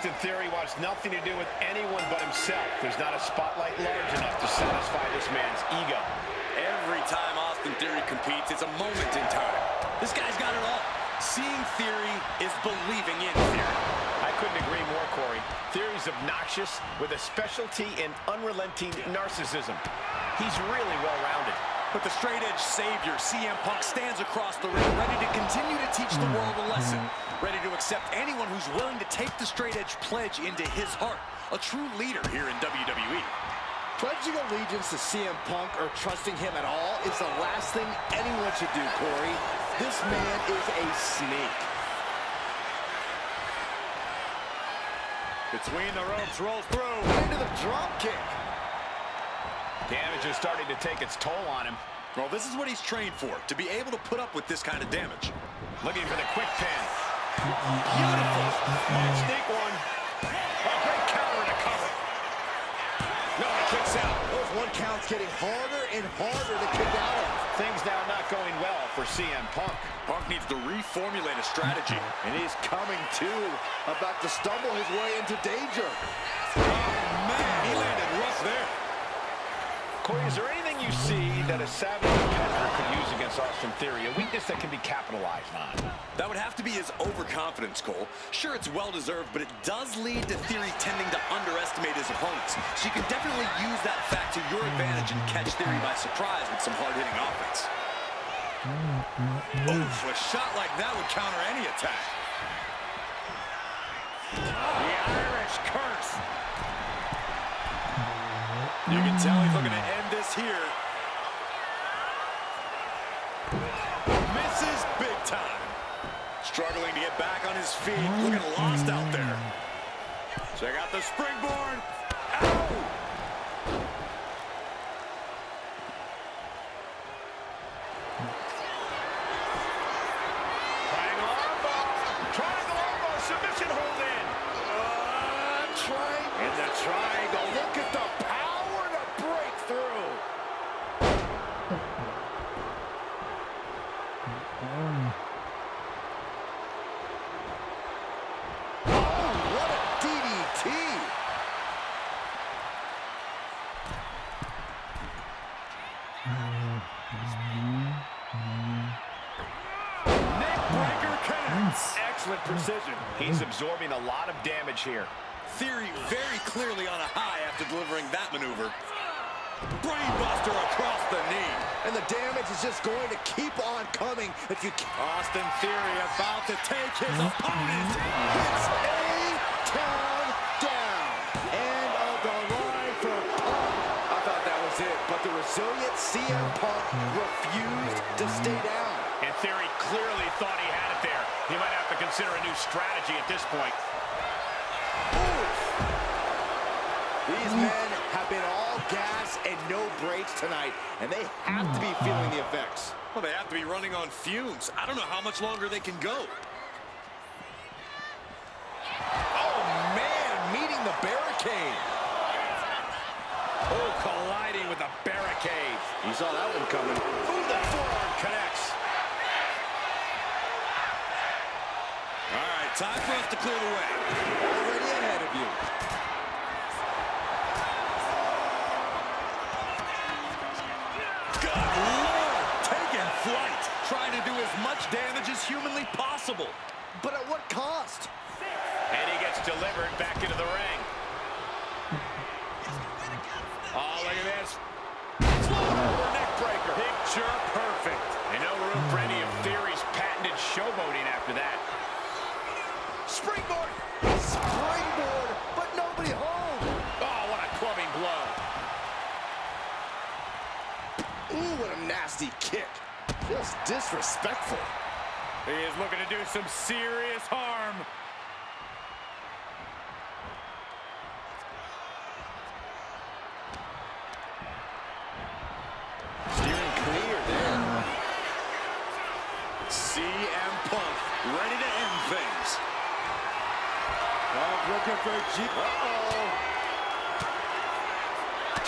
Austin Theory wants nothing to do with anyone but himself. There's not a spotlight large enough to satisfy this man's ego. Every time Austin Theory competes, it's a moment in time. This guy's got it all. Seeing Theory is believing in Theory. I couldn't agree more, Corey. Theory's obnoxious with a specialty in unrelenting narcissism. He's really well-rounded. But the straight-edge savior, CM Punk, stands across the ring, ready to continue to teach the world a lesson. Ready to accept anyone who's willing to take the straight-edge pledge into his heart. A true leader here in WWE. Pledging allegiance to CM Punk or trusting him at all is the last thing anyone should do, Corey. This man is a snake. Between the ropes, rolls through. Into the drop kick. Damage is starting to take its toll on him. Well, this is what he's trained for, to be able to put up with this kind of damage. Looking for the quick pin. Beautiful. Sneak one. A great counter to cover. No, he kicks out. Those one counts getting harder and harder to kick out of. Things now not going well for CM Punk. Punk needs to reformulate a strategy. And he's coming to, about to stumble his way into danger. Oh, man, he landed rough there. Corey, is there anything you see that a savage competitor could use against Austin Theory, a weakness that can be capitalized on? That would have to be his overconfidence, Cole. Sure, it's well-deserved, but it does lead to Theory tending to underestimate his opponents. So you can definitely use that fact to your advantage and catch Theory by surprise with some hard-hitting offense. Oof, a shot like that would counter any attack. The Irish curse. You can tell he's looking to end this here. Misses big time. Struggling to get back on his feet. Looking lost out there. Check out the springboard. Ow! Triangle armbar, submission hold in. In the triangle. Look at the power to break through. Oh, what a DDT. Neckbreaker connects. Excellent precision. He's absorbing a lot of damage here. Theory very clearly on a high after delivering that maneuver. Brainbuster across the knee. And the damage is just going to keep on coming if you keep. Austin Theory about to take his opponent. It's a town down. End of the line for Punk. I thought that was it, but the resilient CM Punk refused to stay down. And Theory clearly thought he had it there. He might have to consider a new strategy at this point. These men have been all gas and no brakes tonight, and they have to be feeling the effects. Well, they have to be running on fumes. I don't know how much longer they can go. Oh, man, meeting the barricade. Oh, colliding with the barricade. You saw that one coming. Ooh, the forearm connects. All right, time for us to clear the way. Already ahead of you. Good Lord, taking flight. Trying to do as much damage as humanly possible. But at what cost? And he gets delivered back into the ring. Oh, look at this. Neck breaker. Picture perfect. And no room for any of Theory's patented showboating after that. Springboard. Springboard, but nobody home. Oh, what a clubbing blow. Ooh, what a nasty kick. Just disrespectful. He is looking to do some serious harm. Steering clear there. CM Punk ready to end things. Punk looking for G. Uh-oh.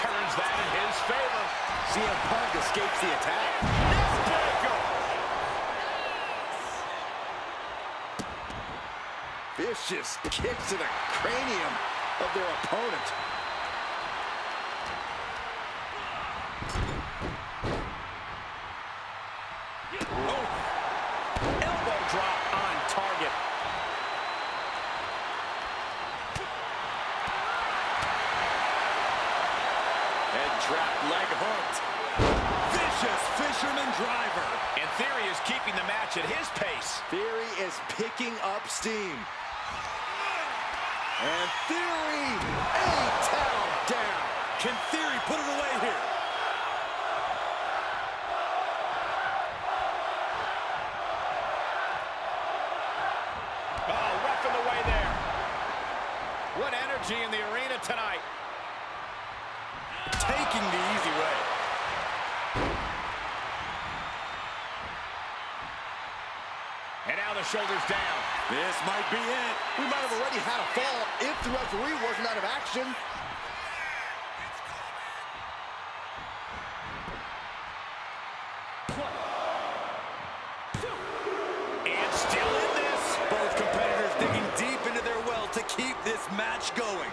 Turns that in his favor. CM Punk escapes the attack. vicious kicks to the cranium of their opponent. Oh, elbow drop on target. Head trap, leg hooked. Vicious fisherman driver. And Theory is keeping the match at his pace. Theory is picking up steam. And Theory, a towel down. Can Theory put it away here? Oh, rough in the way there. What energy in the arena tonight. Taking the easy way. And now the shoulders down. This might be it. We might have already had a fall if the referee wasn't out of action. And still in this. Both competitors digging deep into their well to keep this match going.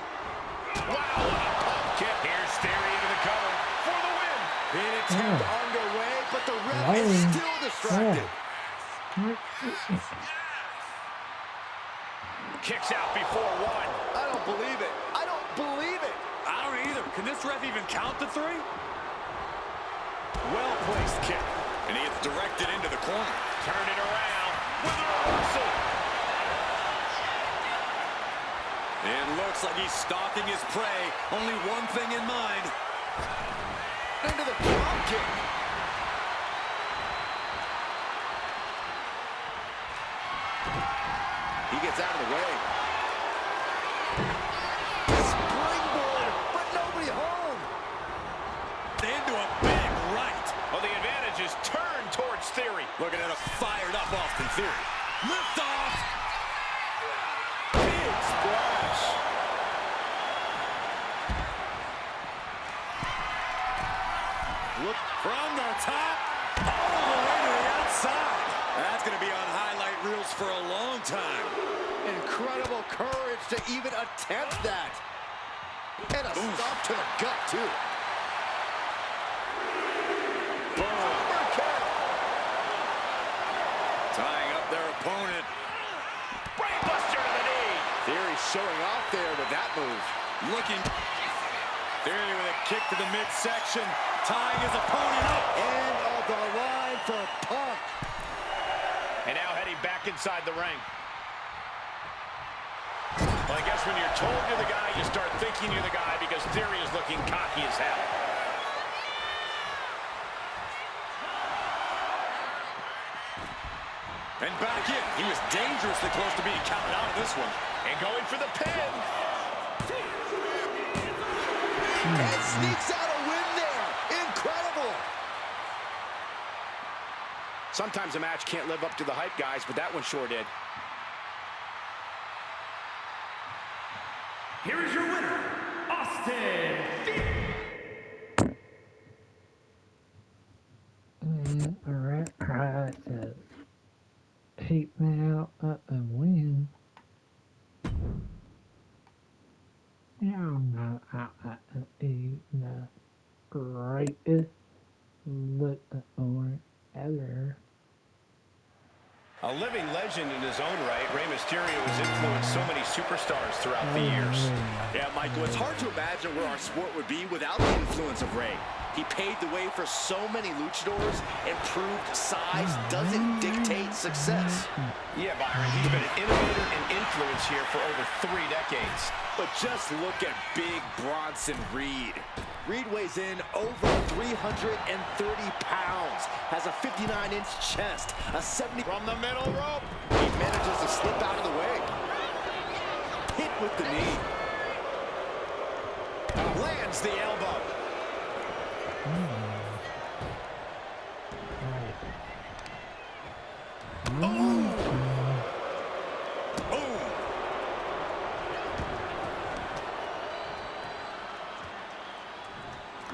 Wow, what a pump kick. Here's Theory into the cover for the win. Pin attempt underway, but the ref is still distracted. Kicks out before one. I don't believe it. I don't believe it. I don't either. Can this ref even count the three? Well-placed kick. And he gets directed into the corner. Turn it around with a reversal. It looks like he's stalking his prey. Only one thing in mind. Into the drop kick. He gets out of the way. Springboard, but nobody home. Into a big right. Well, the advantage is turned towards Theory. Looking at a fired up Austin Theory. Lift off. Big splash. Look from the top. All the way to the outside. That's going to be on highlight reels for a long time. Incredible courage to even attempt that. And a stop to the gut, too. Uppercut. Tying up their opponent. Brainbuster to the knee. Theory showing off there with that move. Looking. Theory with a kick to the midsection. Tying his opponent up. End of the line for Punk. And now heading back inside the ring. Well, I guess when you're told you're the guy, you start thinking you're the guy because Theory is looking cocky as hell. And back in. He was dangerously close to being counted out of this one. And going for the pin. And sneaks out a win there. Incredible. Sometimes a match can't live up to the hype, guys, but that one sure did. Here is your winner, Austin Theory. Alright, so 8 now a win. Yeah, I'm not the greatest look or ever. A living legend in his own right, Rey Mysterio has influenced so many superstars throughout the years. Yeah, Michael, it's hard to imagine where our sport would be without the influence of Rey. He paved the way for so many luchadors and proved size doesn't dictate success. Yeah, Byron, he's been an innovator and influence here for over 3 decades. But just look at big Bronson Reed. Reed weighs in over 330 pounds, has a 59-inch chest, a 70 From the middle rope. He manages to slip out of the way. Hit with the knee. Lands the elbow.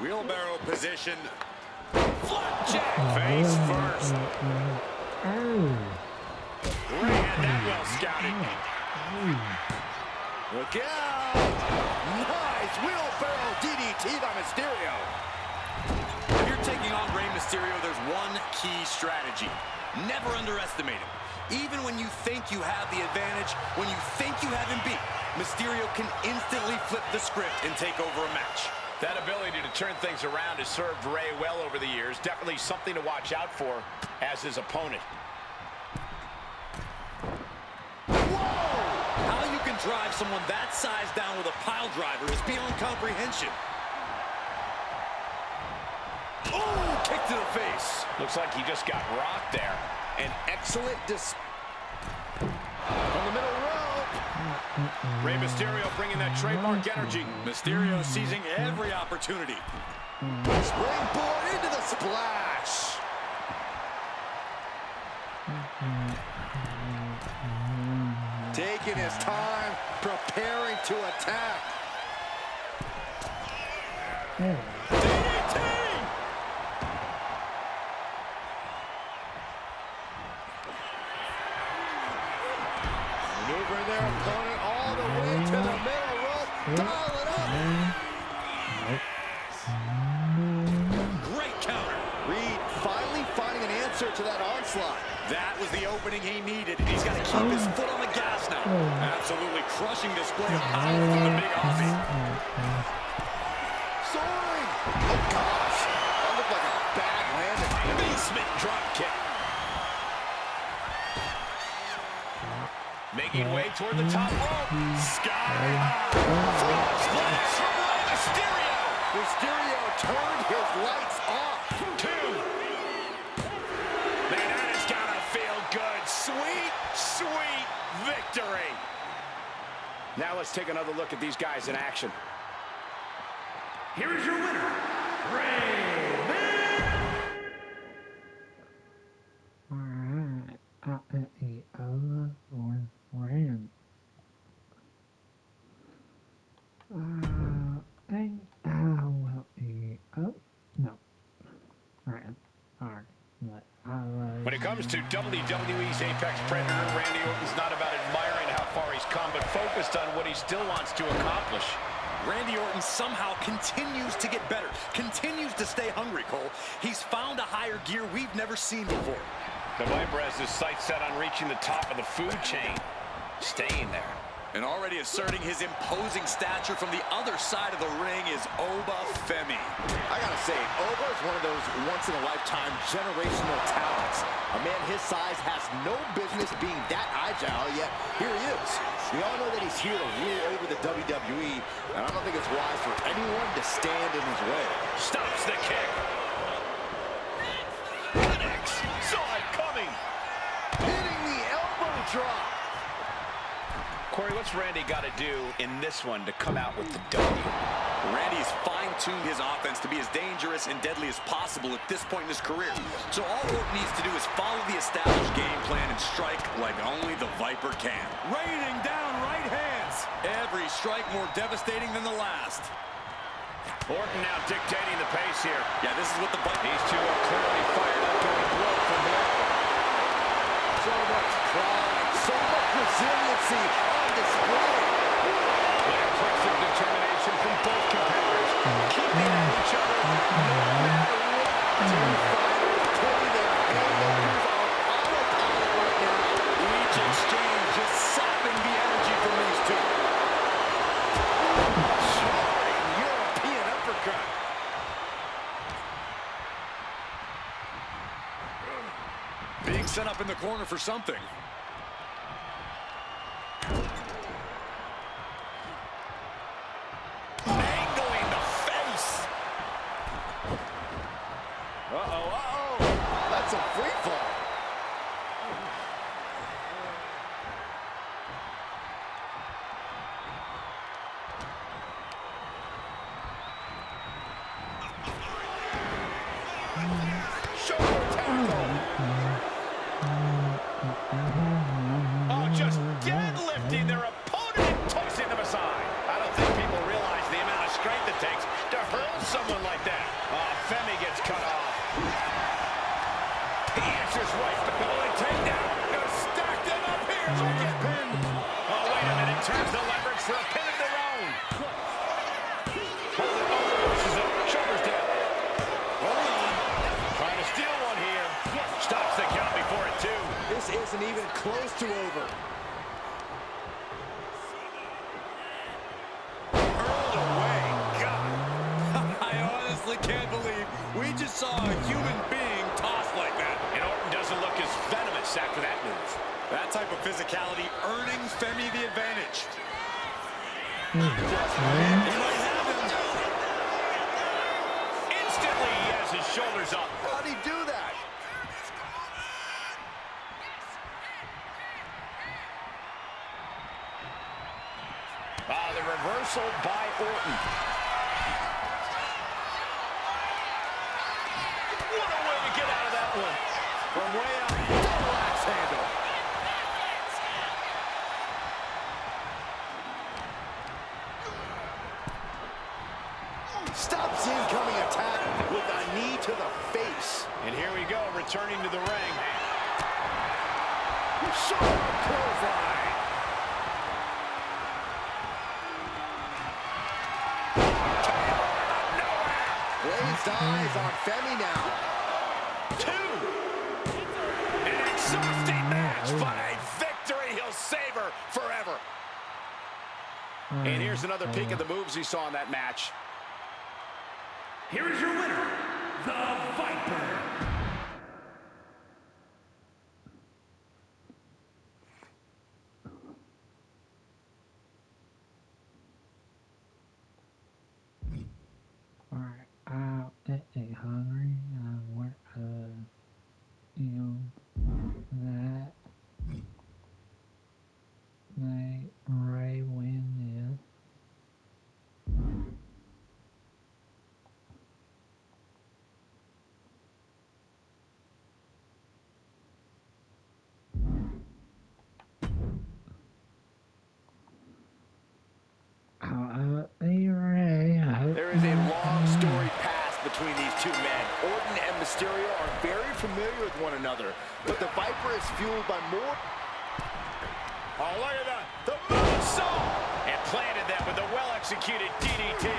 Wheelbarrow position. Flapjack face first. Rey had that well scouted. Look out! Nice wheelbarrow DDT by Mysterio. If you're taking on Rey Mysterio, there's one key strategy. Never underestimate him. Even when you think you have the advantage, when you think you have him beat, Mysterio can instantly flip the script and take over a match. That ability to turn things around has served Rey well over the years. Definitely something to watch out for as his opponent. Whoa! How you can drive someone that size down with a pile driver is beyond comprehension. Oh, kick to the face. Looks like he just got rocked there. An excellent from the middle rope. Rey Mysterio bringing that trademark energy. Mysterio seizing every opportunity. Springboard into the splash. Taking his time, preparing to attack. DDT! Maneuvering their opponent all the way to the middle rope. Dial it up. Great counter. Reed finally finding an answer to that onslaught. That was the opening he needed. He's got to keep his foot on the gas now. Absolutely crushing display of power from the big Aussie. Soaring. Oh, gosh. That looked like a bad landing. Basement drop kick. Making way toward the top rope. Sky high. Frog splash from Rey Mysterio. Mysterio turned his lights off. 2. Man, that is gonna feel good. Sweet, sweet victory. Now let's take another look at these guys in action. Here is your winner, Rey Alright. I'll eat over or ran. And I will eat up. No. Ran. Alright. But I was. When it comes to WWE's Apex Predator, Randy Orton's not about admiring how far he's come, but focused on what he still wants to accomplish. Randy Orton somehow continues to get better, continues to stay hungry, Cole. He's found a higher gear we've never seen before. The Viper has his sights set on reaching the top of the food chain, staying there. And already asserting his imposing stature from the other side of the ring is Oba Femi. I gotta say, Oba is one of those once-in-a-lifetime generational talents. A man his size has no business being that agile, yet here he is. We all know that he's here to rule over the WWE, and I don't think it's wise for anyone to stand in his way. Stops the kick. Connects. Saw it coming. Hitting the elbow drop. Corey, what's Randy got to do in this one to come out with the W? Randy's fine-tuned his offense to be as dangerous and deadly as possible at this point in his career. So all Orton needs to do is follow the established game plan and strike like only the Viper can. Raining down right hands. Every strike more devastating than the last. Orton now dictating the pace here. Yeah, this is what the Viper... These two are clearly fired up going blow for blow. So much pride, so much resiliency on display. Impressive determination from both competitors. Keeping at each other no matter what. Two fighters putting their haymakers on autopilot right now. Each exchange just sapping the energy from these two. Jarring European uppercut. Being set up in the corner for something. Angling the face. That's a free fall. Shoulder tackle. Oh, just deadlifting their opponent and tossing them aside. I don't think people realize the amount of strength it takes to hurl someone like that. Oh, Femi gets cut off. He answers right, but the only takedown. Gonna stack them up here. Look at pin. Oh, has the leverage for a pin of their own. Reverses it. Shoulders down. Hold on. Trying to steal one here. Stops the count before it, too. This isn't even close to over. Hurled away. God. I honestly can't believe we just saw a human being tossed like that. And Orton doesn't look as venomous after that move. That type of physicality earning Femi the advantage. He might have him. Instantly, he has his shoulders up. How'd he do that? The reversal by Orton. What a way to get out of that one. From way up, double axe handle. Stops the incoming attack with a knee to the face. And here we go, returning to the ring. Sharp clothesline. Glazed eyes on Femi now. 2. An exhausting match, but a victory he'll savor forever. And here's another peek at the moves he saw in that match. Here is your winner, the Viper. Alright, I'm getting hungry. I want you know, that they Ray win this. There is a long story past between these two men. Orton and Mysterio are very familiar with one another, but the Viper is fueled by more. Oh, look at that. The moonsault! And planted that with a well-executed DDT.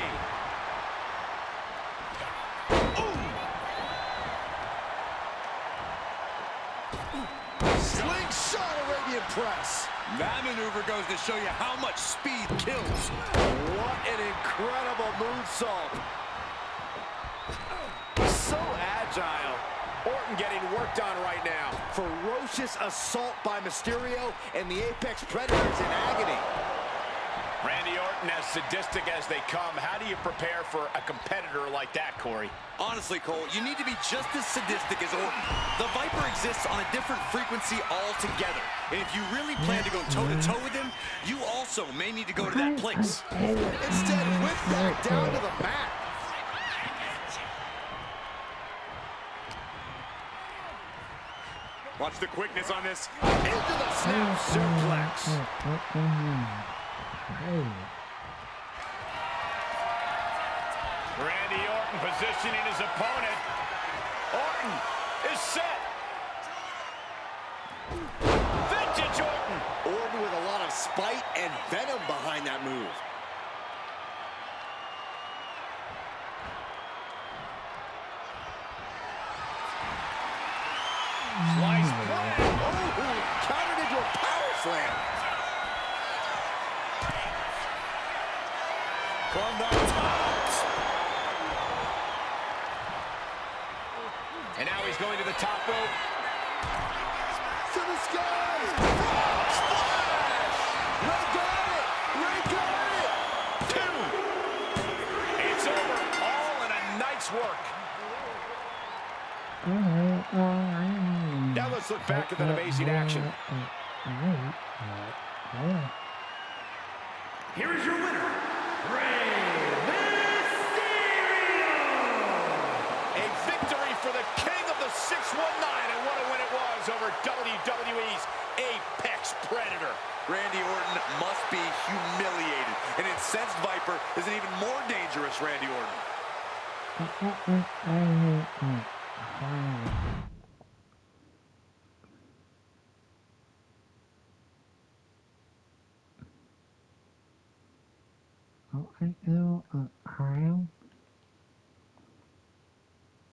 Slingshot Arabian press. That maneuver goes to show you how much speed kills. What an incredible moonsault. So agile. Orton getting worked on right now. Ferocious assault by Mysterio, and the Apex Predators in agony. Randy Orton, as sadistic as they come, how do you prepare for a competitor like that, Corey? Honestly, Cole, you need to be just as sadistic as Orton. The Viper exists on a different frequency altogether. And if you really plan to go toe-to-toe with him, you also may need to go to that place. Instead, whip back down to the mat. Watch the quickness on this. Into the snap suplex. Randy Orton positioning his opponent. Orton is set. Vintage Orton. Orton with a lot of spite and venom behind that move. Slice play. Oh, countered into a power slam. From the top. And now he's going to the top rope. To the skies. Splash. Ray got it. Ray got it. 2. It's over. All in a night's work. Now let's look back at that amazing action. Here is your winner, Rey Mysterio. A victory for the king of the 619, and what a win it was over WWE's Apex Predator. Randy Orton must be humiliated. An incensed Viper is an even more dangerous Randy Orton. Oh, I know. I am.